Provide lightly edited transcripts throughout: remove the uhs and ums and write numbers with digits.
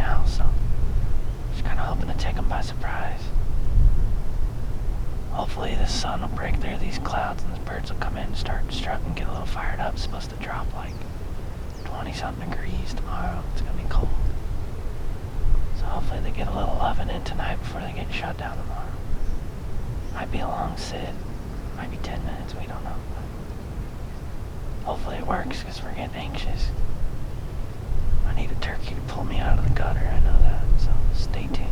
now, so just kind of hoping to take them by surprise. Hopefully the sun will break through these clouds and the birds will come in and start strutting, get a little fired up. It's supposed to drop like 20-something degrees tomorrow. It's gonna be cold. So hopefully they get a little oven in tonight before they get shut down tomorrow. Might be a long sit. Might be 10 minutes, we don't know. But hopefully it works, because we're getting anxious. I need a turkey to pull me out of the gutter, I know that, so stay tuned.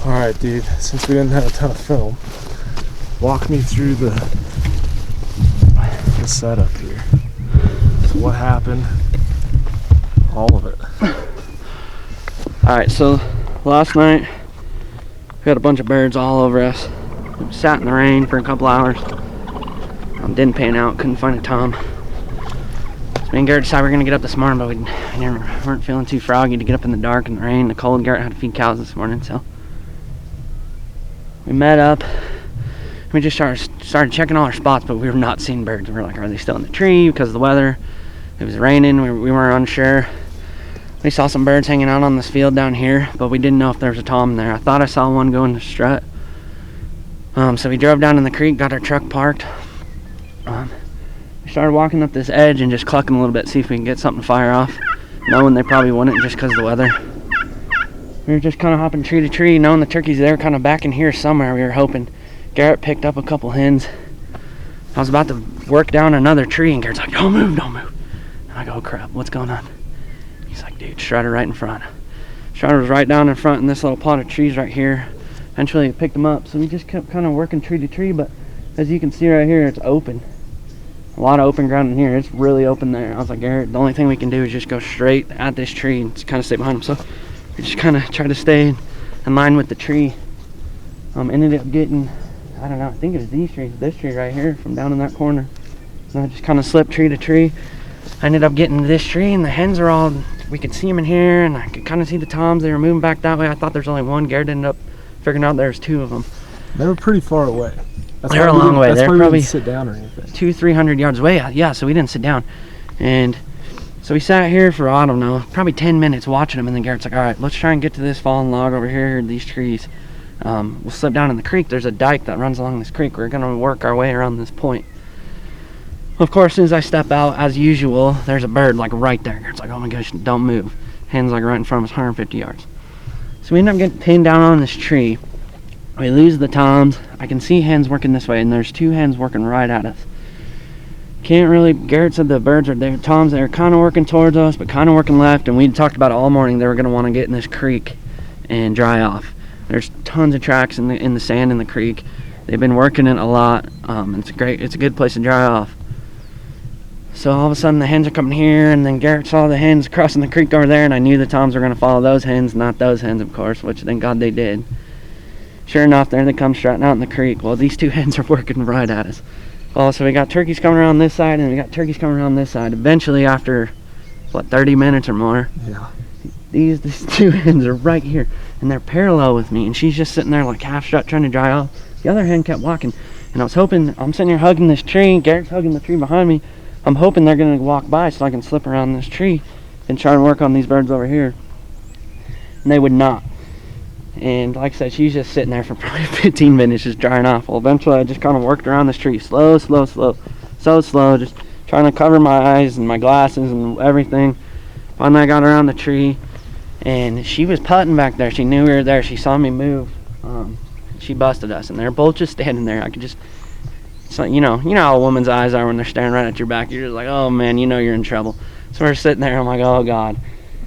Alright, dude, since we didn't have a ton of film, walk me through the setup here. So what happened? All of it. Alright, so last night we had a bunch of birds all over us. We sat in the rain for a couple hours. Didn't pan out, couldn't find a tom. So me and Garrett decided we were going to get up this morning, but we weren't feeling too froggy to get up in the dark and the rain, the cold. Garrett had to feed cows this morning, so we met up. We just started checking all our spots, but we were not seeing birds. We were like, are they still in the tree because of the weather? It was raining, we were unsure. We saw some birds hanging out on this field down here, but we didn't know if there was a tom there. I thought I saw one go in the strut. So we drove down in the creek, got our truck parked. We started walking up this edge and just clucking a little bit, see if we can get something to fire off, knowing they probably wouldn't just because of the weather. We were just kind of hopping tree to tree, knowing the turkeys there kind of back in here somewhere. We were hoping. Garrett picked up a couple hens. I was about to work down another tree and Garrett's like, don't move, don't move. And I go, oh crap, what's going on? He's like, dude, Strider right in front. Strider was right down in front in this little plot of trees right here. Eventually it picked him up, so we just kept kind of working tree to tree, but as you can see right here, it's open. A lot of open ground in here. It's really open there. I was like, Garrett, the only thing we can do is just go straight at this tree and just kind of stay behind him. So we just kind of try to stay in line with the tree. Ended up getting, I don't know, I think it was this tree right here from down in that corner. And I just kind of slipped tree to tree. I ended up getting to this tree and the hens are all, we could see them in here and I could kind of see the toms. They were moving back that way. I thought there's only one. Garrett ended up figuring out there's two of them. They were pretty far away. They're a long way. They're probably sit down or anything. 200-300 yards away. Yeah, so we didn't sit down. And so we sat here for, I don't know, probably 10 minutes watching them. And then Garrett's like, all right, let's try and get to this fallen log over here, these trees. We'll slip down in the creek. There's a dike that runs along this creek. We're going to work our way around this point. Of course, as soon as I step out, as usual, there's a bird like right there. Garrett's like, oh my gosh, don't move. Hen's like right in front of us, 150 yards. So we end up getting pinned down on this tree. We lose the toms. I can see hens working this way, and there's two hens working right at us. Can't really, Garrett said the birds are there, toms, they're kind of working towards us, but kind of working left, and we talked about it all morning. They were going to want to get in this creek and dry off. There's tons of tracks in the sand in the creek. They've been working it a lot. It's a good place to dry off. So all of a sudden the hens are coming here, and then Garrett saw the hens crossing the creek over there, and I knew the toms were going to follow those hens, not those hens, of course, which thank God they did. Sure enough, there they come strutting out in the creek. Well, these two hens are working right at us. Well, so we got turkeys coming around this side, and we got turkeys coming around this side. Eventually, after, what, 30 minutes or more, yeah, these two hens are right here, and they're parallel with me, and she's just sitting there like half strut trying to dry off. The other hen kept walking, and I was hoping, I'm sitting here hugging this tree, Garrett's hugging the tree behind me. I'm hoping they're going to walk by so I can slip around this tree and try and work on these birds over here. And they would not. And like I said, she's just sitting there for probably 15 minutes just drying off. Well, eventually I just kind of worked around this tree slow, so slow, just trying to cover my eyes and my glasses and everything. Finally I got around the tree, and she was putting back there. She knew we were there. She saw me move. She busted us, and they're both just standing there. I could just, so you know how a woman's eyes are when they're staring right at your back. You're just like, oh man, you know you're in trouble. So we're sitting there, I'm like, oh God.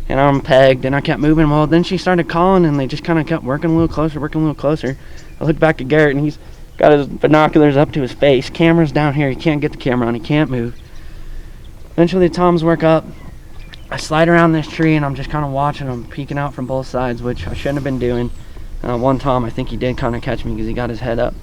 And I'm pegged, and I kept moving. Well, then she started calling, and they just kind of kept working a little closer. I looked back at Garrett, and he's got his binoculars up to his face. Camera's down here. He can't get the camera on. He can't move. Eventually, the toms work up. I slide around this tree, and I'm just kind of watching them, peeking out from both sides, which I shouldn't have been doing. One tom, I think he did kind of catch me because he got his head up.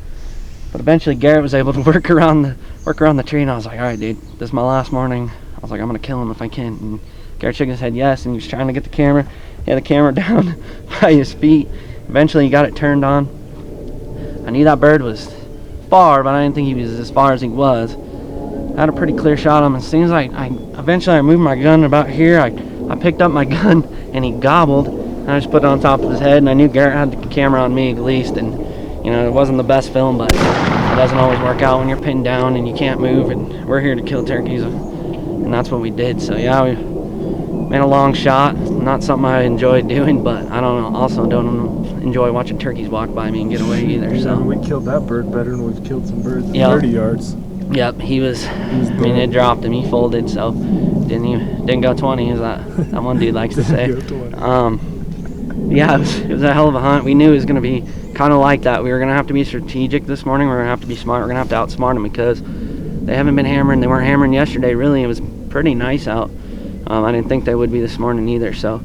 But eventually, Garrett was able to work around the tree, and I was like, all right, dude, this is my last morning. I was like, I'm going to kill him if I can. And Garrett shook his head yes, and he was trying to get the camera. He had the camera down by his feet. Eventually he got it turned on. I knew that bird was far, but I didn't think he was as far as he was. I had a pretty clear shot on him. As soon as eventually I moved my gun about here, I picked up my gun, and he gobbled, and I just put it on top of his head, and I knew Garrett had the camera on me at least, and you know, it wasn't the best film, but it doesn't always work out when you're pinned down and you can't move, and we're here to kill turkeys, and that's what we did. So yeah, we made a long shot. Not something I enjoyed doing, but I also don't enjoy watching turkeys walk by me and get away either. So we killed that bird better than we've killed some birds in 30 yards. Yep, he was I mean, it dropped him. He folded, so didn't go 20, as that one dude likes to say. Yeah, it was a hell of a hunt. We knew it was going to be kind of like that. We were going to have to be strategic this morning. We were going to have to be smart. We're going to have to outsmart them because they haven't been hammering. They weren't hammering yesterday, really. It was pretty nice out. I didn't think they would be this morning either, so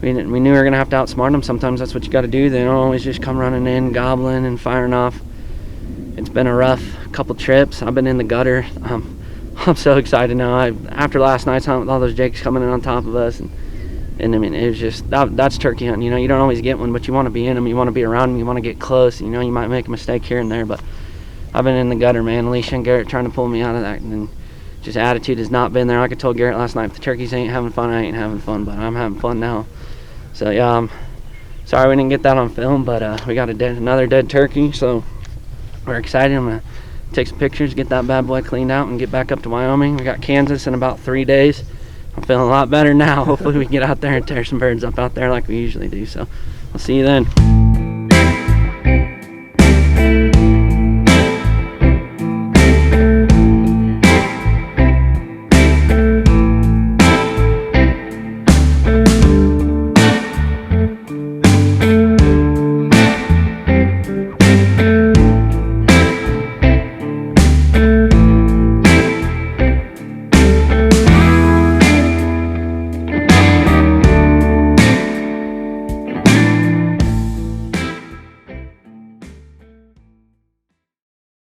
we knew we were going to have to outsmart them. Sometimes that's what you got to do. They don't always just come running in, gobbling, and firing off. It's been a rough couple trips. I've been in the gutter. I'm so excited now. After last night's hunt with all those jakes coming in on top of us, and I mean, it was just, that's turkey hunting. You know, you don't always get one, but you want to be in them. You want to be around them. You want to get close. You know, you might make a mistake here and there, but I've been in the gutter, man. Alicia and Garrett trying to pull me out of that, and just attitude has not been there. Like I told Garrett last night, if the turkeys ain't having fun, I ain't having fun, but I'm having fun now. So yeah, I'm sorry we didn't get that on film, but we got another dead turkey, so we're excited. I'm gonna take some pictures, get that bad boy cleaned out, and get back up to Wyoming. We got Kansas in about 3 days. I'm feeling a lot better now. Hopefully we can get out there and tear some birds up out there like we usually do. So I'll see you then.